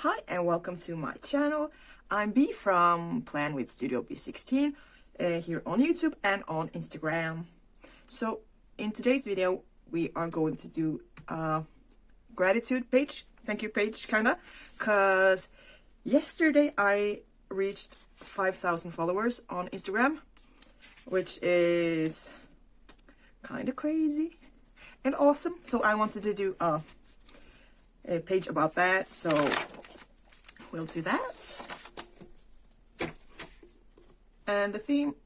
Hi and welcome to my channel. I'm B from Plan with Studio B16 here on YouTube and on Instagram. So in today's video we are going to do a gratitude page, thank you page kinda, cause yesterday I reached 5,000 followers on Instagram, which is kinda crazy and awesome. So I wanted to do a page about that, so we'll do that. And the theme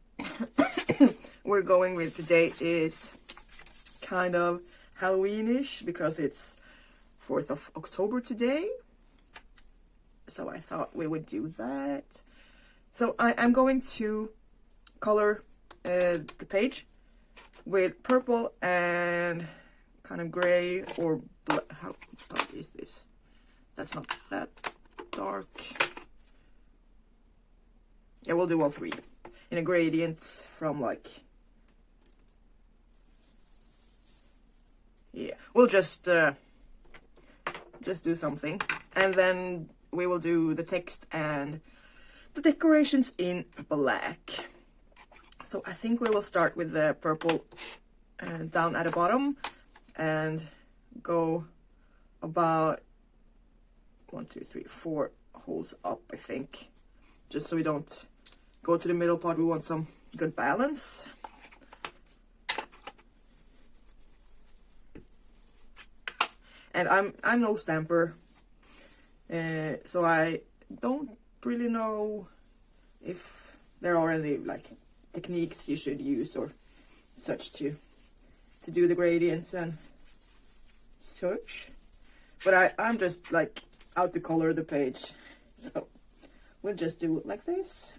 we're going with today is kind of Halloweenish because it's 4th of October today. So I thought we would do that. So I'm going to color the page with purple and kind of gray or black. How dark is this? That's not that dark. Yeah, we'll do all three in a gradient from like, yeah, we'll just do something, and then we will do the text and the decorations in black. So I think we will start with the purple down at the bottom and go about 1, 2, 3, 4 holes up, I think, just so we don't go to the middle part. We want some good balance. And I'm no stamper, so I don't really know if there are any like techniques you should use or such to do the gradients and such. But I'm just like out to color the page, so we'll just do it like this.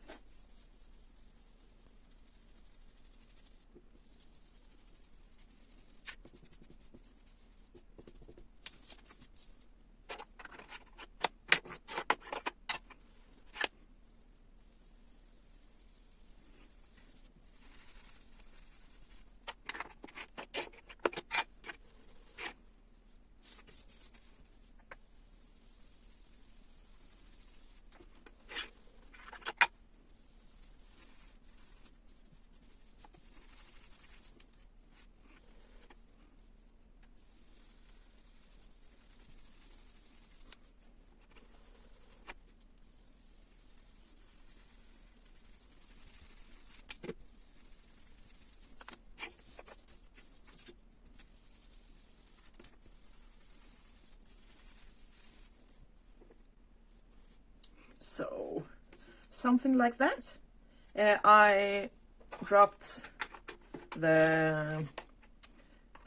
So something like that. I dropped the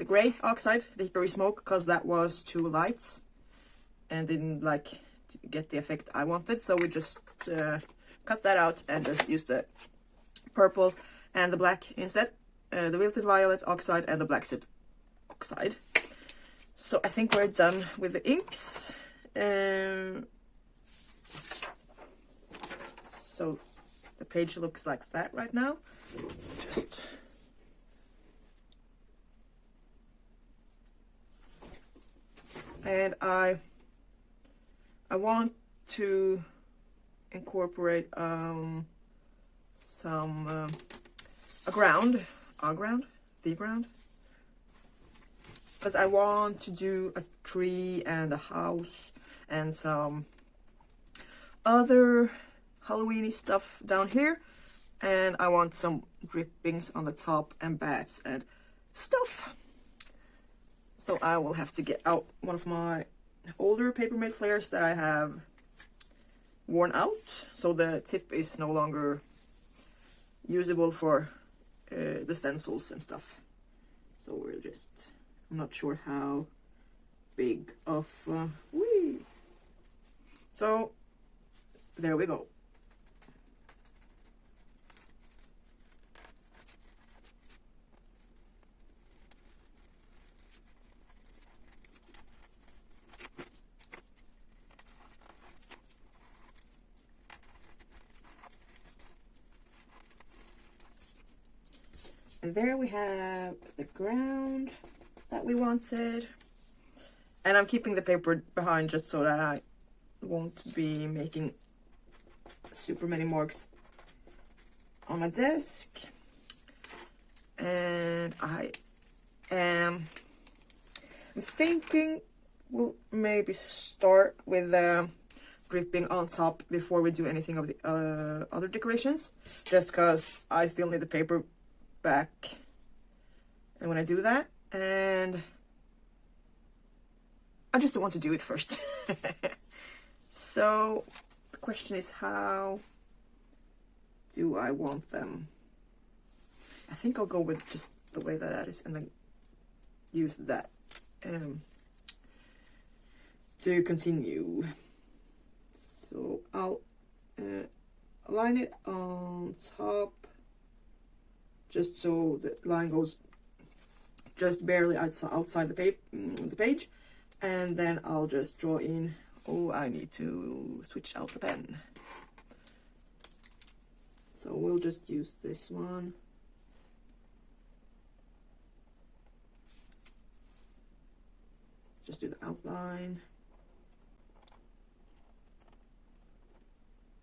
gray oxide, the hickory smoke, because that was too light and didn't like get the effect I wanted. So we just cut that out and just used the purple and the black instead. The wilted violet oxide and the black soot oxide. So I think we're done with the inks. So the page looks like that right now. Just and I want to incorporate the ground, because I want to do a tree and a house and some other Halloweeny stuff down here, and I want some drippings on the top and bats and stuff. So I will have to get out one of my older Papermate flares that I have worn out, so the tip is no longer usable for the stencils and stuff. So we're just, I'm not sure how big of so there we go. And there we have the ground that we wanted. And I'm keeping the paper behind just so that I won't be making super many marks on my desk. And I am thinking we'll maybe start with dripping on top before we do anything of the other decorations, just because I still need the paper back and when I do that, and I just don't want to do it first. So the question is, how do I want them? I think I'll go with just the way that is, and then use that to continue. So I'll align it on top, just so the line goes just barely outside the page, and then I'll just draw in. Oh, I need to switch out the pen. So we'll just use this one. Just do the outline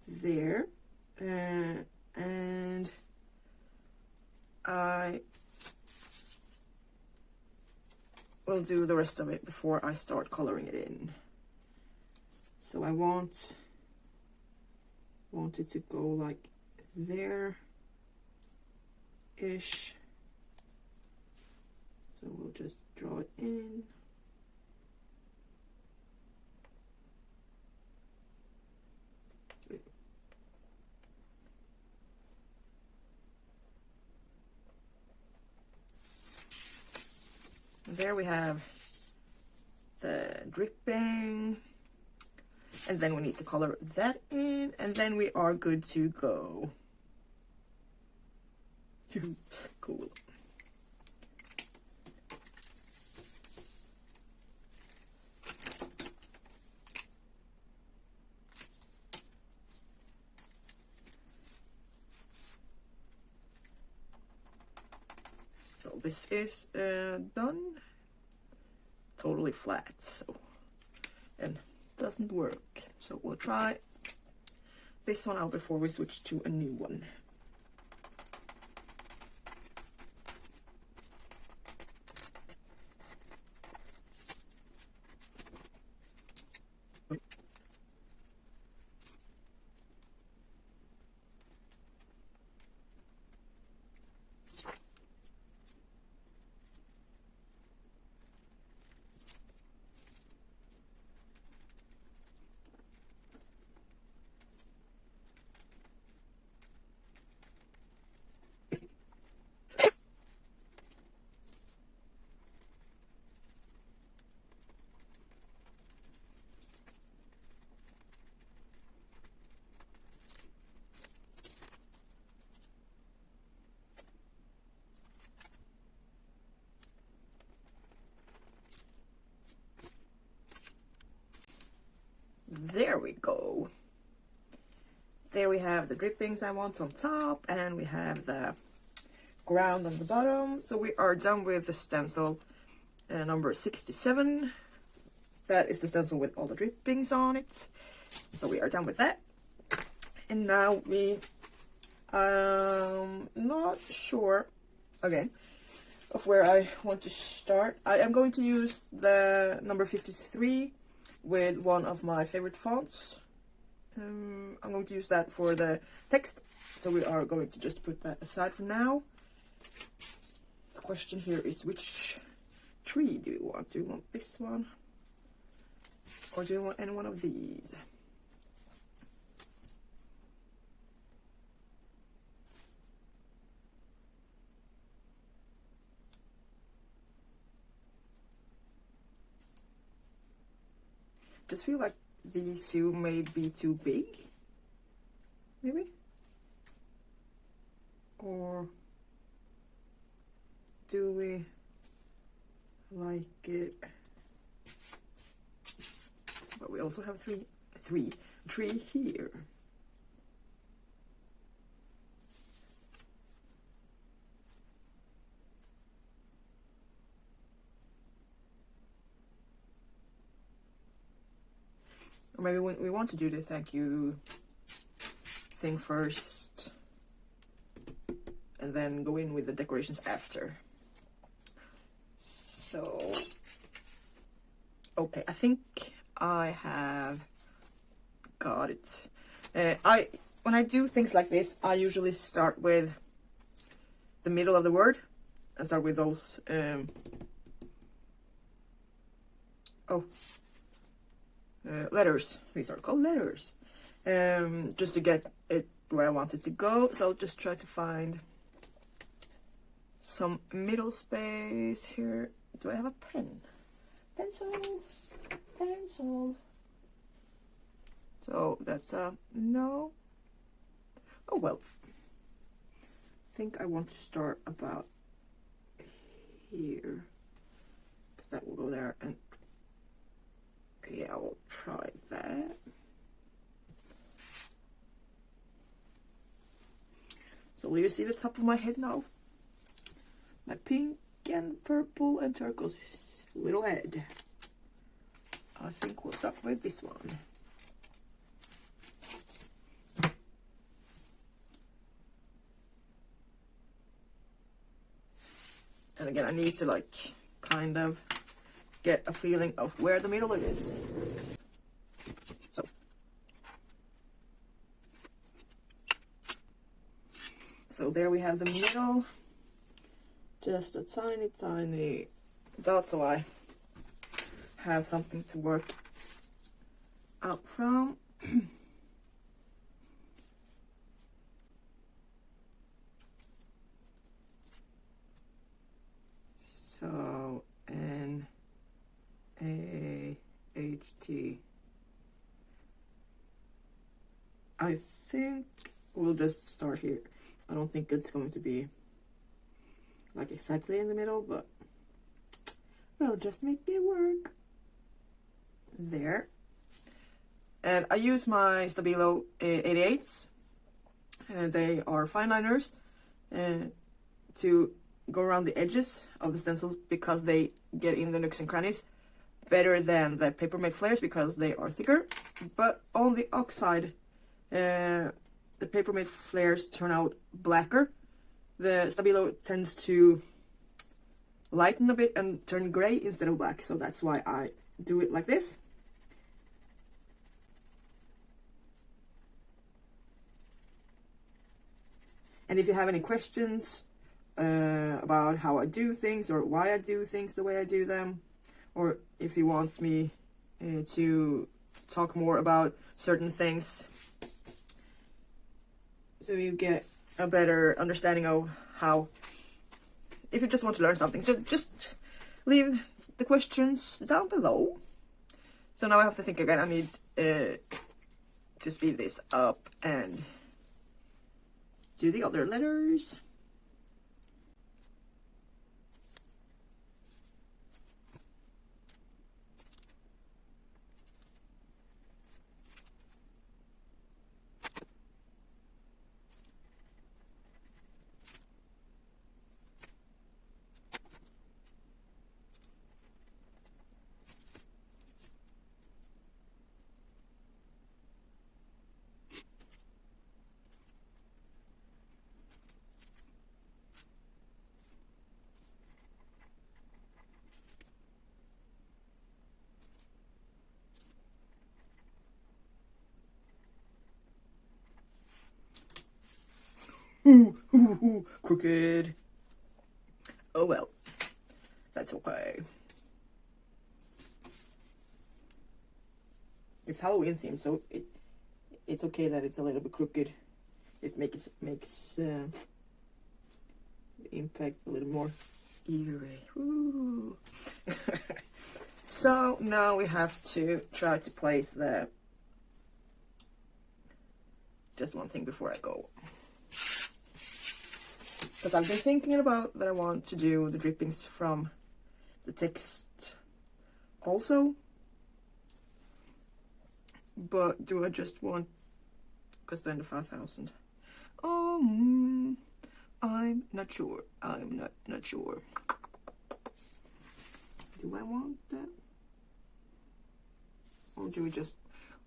there, and I will do the rest of it before I start coloring it in. So I want it to go like there ish. So we'll just draw it in. There we have the dripping, and then we need to color that in, and then we are good to go. Cool. So this is done. Totally flat, so, and doesn't work. So we'll try this one out before we switch to a new one. There we go. There we have the drippings I want on top, and we have the ground on the bottom. So we are done with the stencil number 67. That is the stencil with all the drippings on it. So we are done with that. And now we not sure again of where I want to start. I am going to use the number 53 with one of my favorite fonts. I'm going to use that for the text, so we are going to just put that aside for now. The question here is, which tree do you want? Do you want this one, or do you want any one of these? Just feel like these two may be too big, maybe, or do we like it? But we also have tree here. Or maybe we want to do the thank you thing first and then go in with the decorations after. So, okay, I think I have got it. When I do things like this, I usually start with the middle of the word. I start with those letters. These are called letters. Just to get it where I want it to go. So I'll just try to find some middle space here. Do I have a pen? Pencil. So that's a no. Oh well. I think I want to start about here, because that will go there, and yeah, I will try that. So will you see the top of my head now? My pink and purple and turquoise little head. I think we'll start with this one. And again, I need to like kind of get a feeling of where the middle is. So there we have the middle. Just a tiny, tiny dot, so I have something to work out from. So N-A-H-T. I think we'll just start here. I don't think it's going to be like exactly in the middle, but we'll just make it work. There. And I use my Stabilo 88s. They are fine liners to go around the edges of the stencil, because they get in the nooks and crannies better than the Papermate flares because they are thicker. But on the oxide, the Papermate flares turn out blacker. The Stabilo tends to lighten a bit and turn gray instead of black, so that's why I do it like this. And if you have any questions about how I do things or why I do things the way I do them, or if you want me to talk more about certain things, so you get a better understanding of how, if you just want to learn something, just leave the questions down below. So now I have to think again. I need to speed this up and do the other letters. Crooked. Oh well, that's okay. It's Halloween themed, so it's okay that it's a little bit crooked. It makes the impact a little more eerie. Woo. So now we have to try to place the, just one thing before I go. Because I've been thinking about that I want to do the drippings from the text also. But do I just want, because then the 5,000. I'm not sure. I'm not sure. Do I want that? Or do we just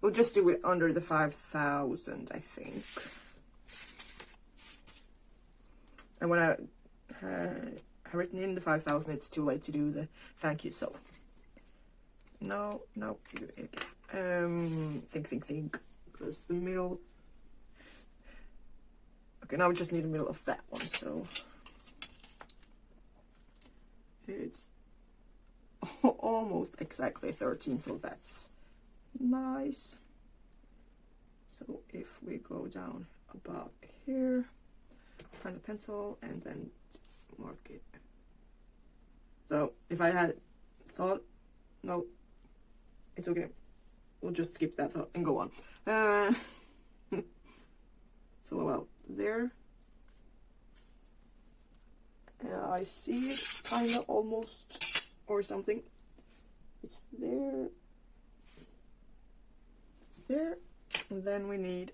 we'll just do it under the 5,000, I think. And when I have written in the 5,000, it's too late to do the thank you. So no, think, because the middle. Okay, now we just need the middle of that one. So it's almost exactly 13, so that's nice. So if we go down about here, find the pencil and then mark it. So if I had thought, no, it's okay. We'll just skip that thought and go on. So about there. I see it kind of almost or something. It's there. There. And then we need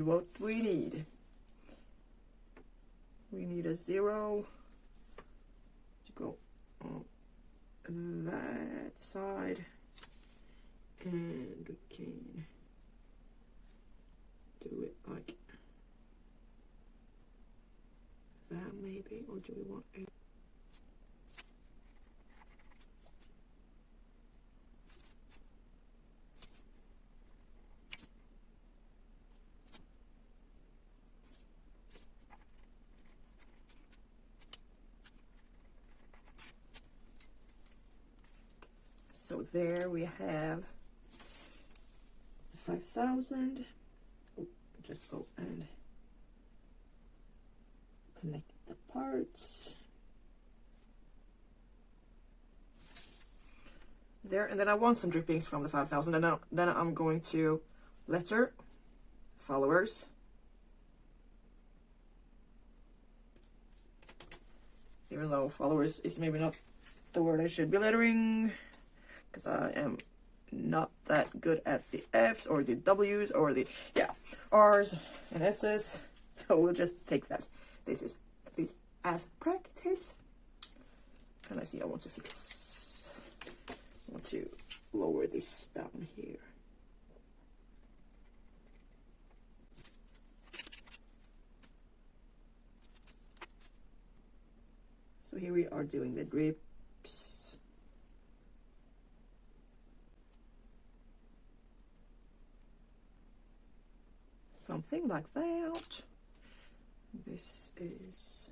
what we need. We need a 0 to go on that side, and we can do it like that maybe, or do we want a So there we have 5,000. Just go and connect the parts. There, and then I want some drippings from the 5,000, and then I'm going to letter followers. Even though followers is maybe not the word I should be lettering, because I am not that good at the F's or the W's or the R's and S's. So we'll just take that. This is at least as practice. And I see I want to lower this down here. So here we are doing the drips. Something like that. This is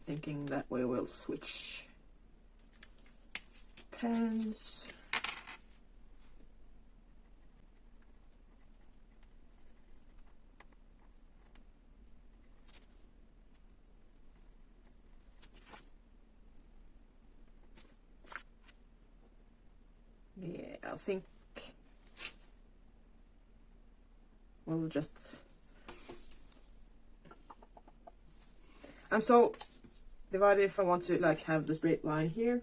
thinking that we will switch pens. Yeah, I think we'll just... I'm so divided if I want to like have the straight line here,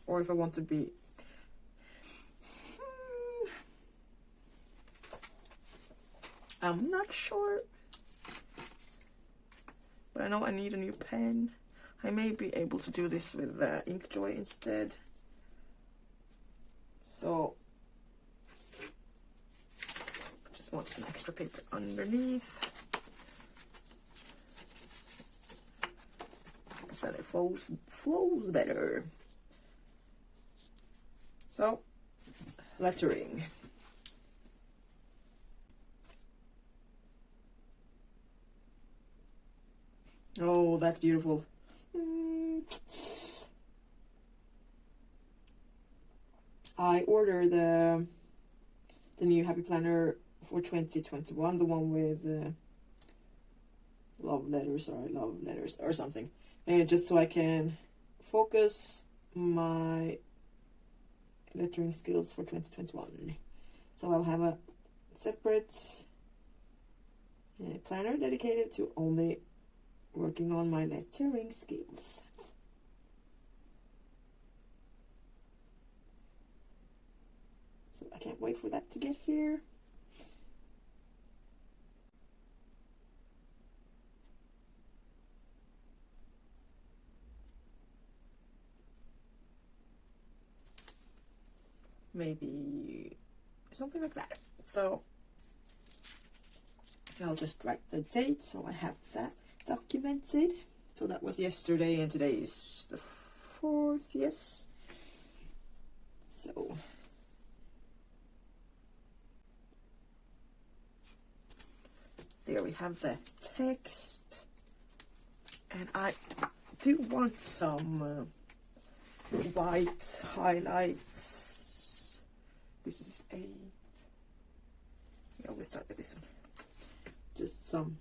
or if I want to be... I'm not sure. But I know I need a new pen. I may be able to do this with the Inkjoy instead. So, just want an extra paper underneath. Like I said, it flows better. So, lettering. Oh, that's beautiful. I ordered the new Happy Planner for 2021, the one with love letters or something, just so I can focus my lettering skills for 2021. So I'll have a separate planner dedicated to only working on my lettering skills. So I can't wait for that to get here. Maybe something like that. So I'll just write the date so I have that documented. So that was yesterday and today is the 4th, yes. So there we have the text. And I do want some white highlights. This is a, we'll start with this one. Just some.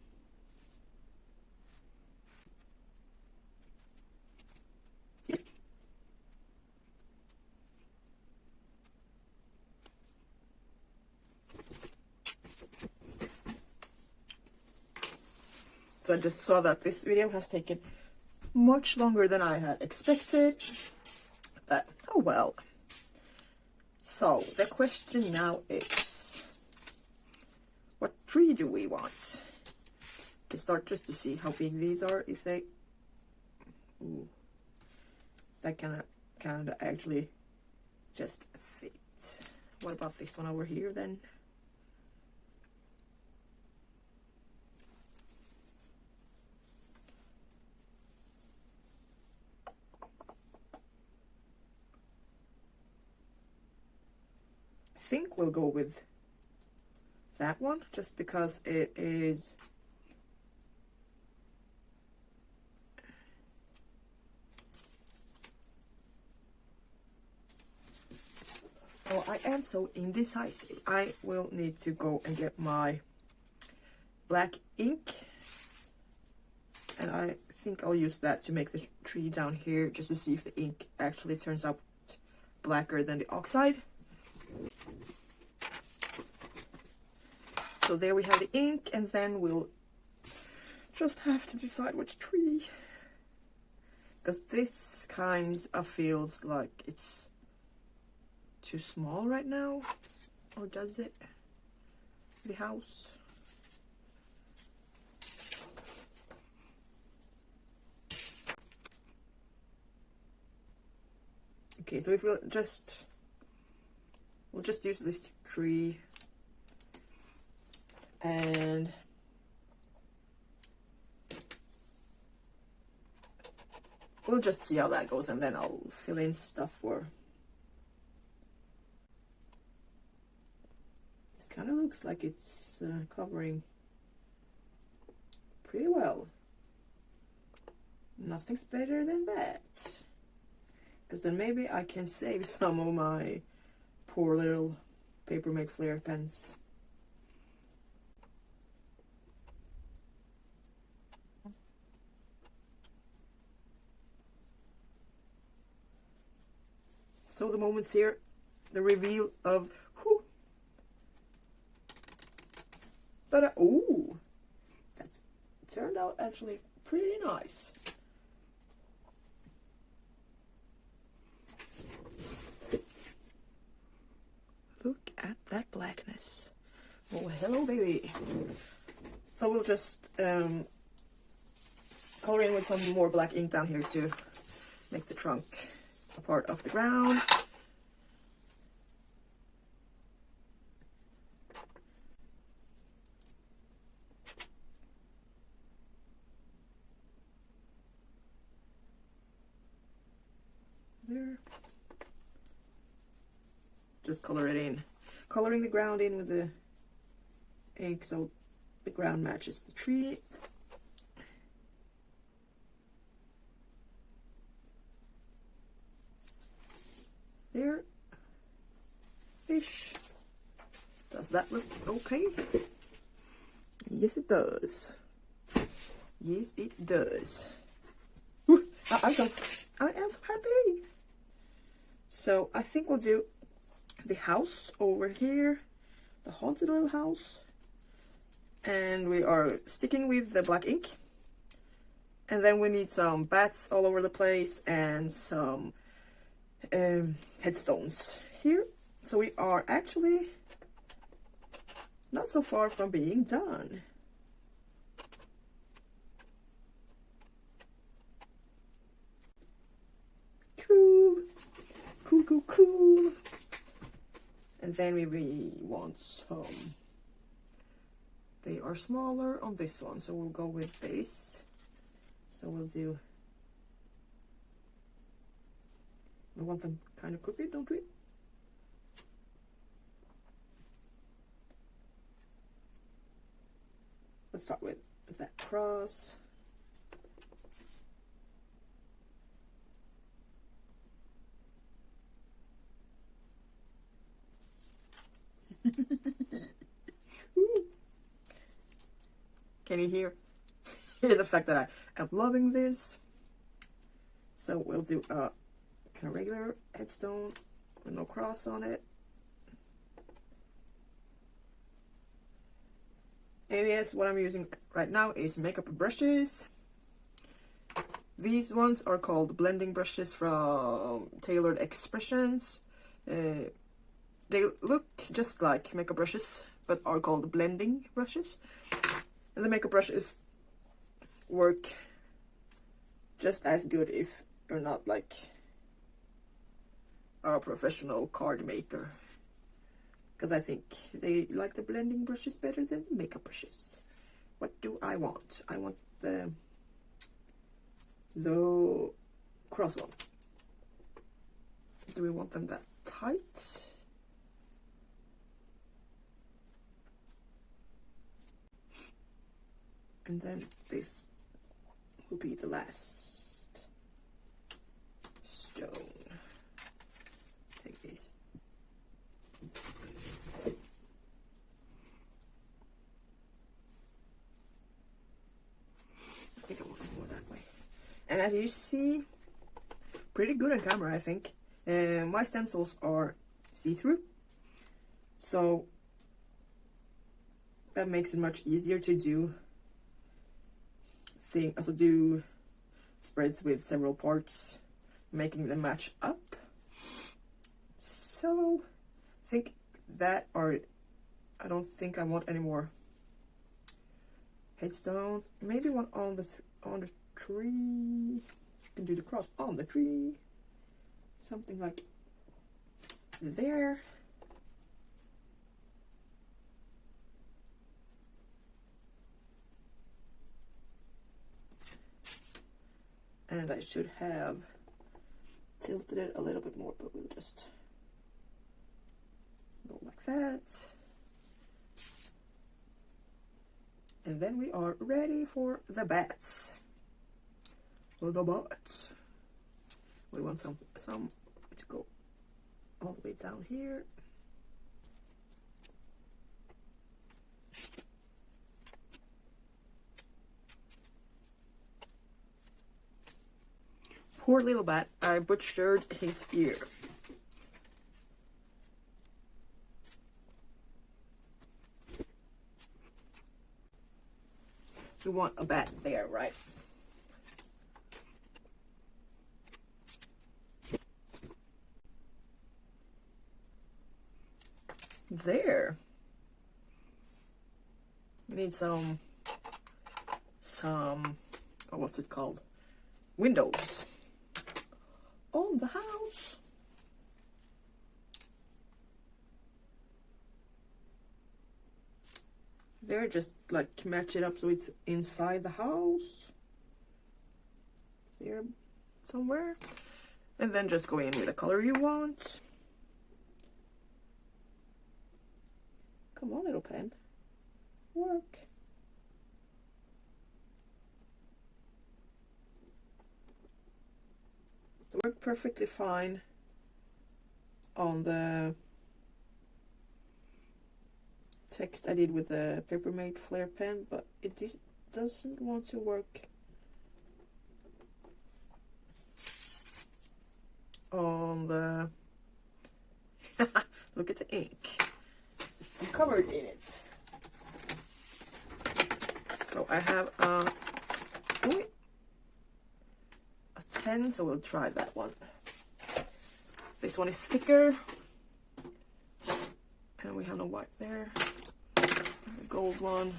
So I just saw that this video has taken much longer than I had expected, but oh well. So the question now is, what tree do we want? We start just to see how big these are, if they, ooh, that kind of actually just fit. What about this one over here then? I think we'll go with that one, just because it is oh, I am so indecisive. I will need to go and get my black ink, and I think I'll use that to make the tree down here, just to see if the ink actually turns out blacker than the oxide. So there we have the ink, and then we'll just have to decide which tree, because this kind of feels like it's too small right now, or does it? The house. Okay, so if we'll just use this tree, and we'll just see how that goes, and then I'll fill in stuff for. This kind of looks like it's covering pretty well. Nothing's better than that. Because then maybe I can save some of my poor little Papermate Flair pens. So the moment's here, the reveal of who. But oh, that turned out actually pretty nice. Look at that blackness. Oh, hello, baby. So we'll just color in with some more black ink down here to make the trunk a part of the ground. There. Just color it in. Coloring the ground in with the ink so the ground matches the tree. There. Fish. Does that look okay? Yes, it does. Yes, it does. Whew, I am so happy. So I think we'll do the house over here, the haunted little house, and we are sticking with the black ink. And then we need some bats all over the place and some headstones here. So we are actually not so far from being done. Cool. Cool, cool, cool. And then we want some. They are smaller on this one, so we'll go with this. So we'll do. We want them kind of crooked, don't we? Let's start with that cross. Can you hear the fact that I am loving this? So we'll do a kind of regular headstone with no cross on it. And yes, what I'm using right now is makeup brushes. These ones are called blending brushes from Tailored Expressions. They look just like makeup brushes, but are called blending brushes. And the makeup brushes work just as good if you're not like a professional card maker. Because I think they like the blending brushes better than the makeup brushes. What do I want? I want the cross one. Do we want them that tight? And then this will be the last stone. Take this. I think I want to go that way. And as you see, pretty good on camera, I think. My stencils are see-through, so that makes it much easier to do do spreads with several parts, making them match up. So I think that are, I don't think I want any more headstones. Maybe one on the tree. You can do the cross on the tree, something like there. And I should have tilted it a little bit more, but we'll just go like that. And then we are ready for the bats. The bats. We want some to go all the way down here. Poor little bat, I butchered his ear. We want a bat there, right? There. We need some, oh, what's it called? Windows on the house. There, just like match it up so it's inside the house. There, somewhere. And then just go in with the color you want. Come on, little pen. Work. It worked perfectly fine on the text I did with the Papermate Flare pen, but it doesn't want to work on the look at the ink. I'm covered in it. So I have a 10, so we'll try that one. This one is thicker. And we have no white there. The gold one.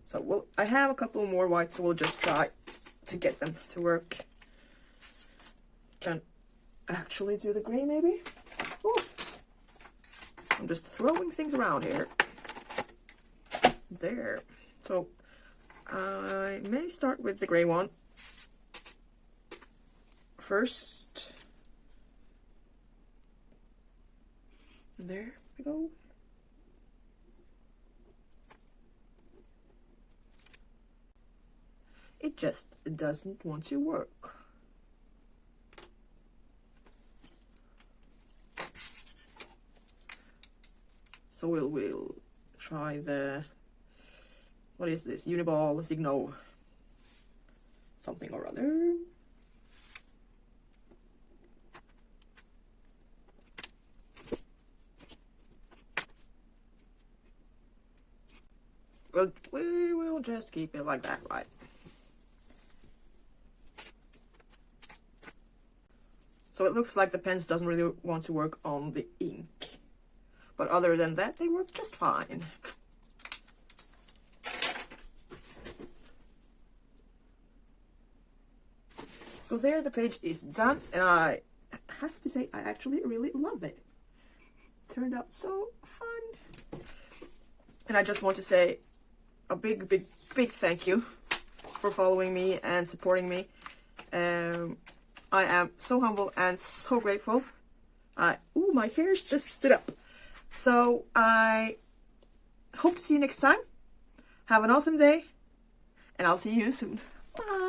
So I have a couple more whites, so we'll just try to get them to work. Can actually do the grey maybe? Ooh. I'm just throwing things around here. There. So I may start with the grey one first. There we go. It just doesn't want to work. So we'll try the, what is this, Uniball Signo something or other. But we will just keep it like that, right? So it looks like the pens doesn't really want to work on the ink. But other than that, they work just fine. So there the page is done, and I have to say I actually really love it. It turned out so fun. And I just want to say a big thank you for following me and supporting me. I am so humble and so grateful. Ooh, my hairs just stood up. So I hope to see you next time. Have an awesome day, and I'll see you soon. Bye.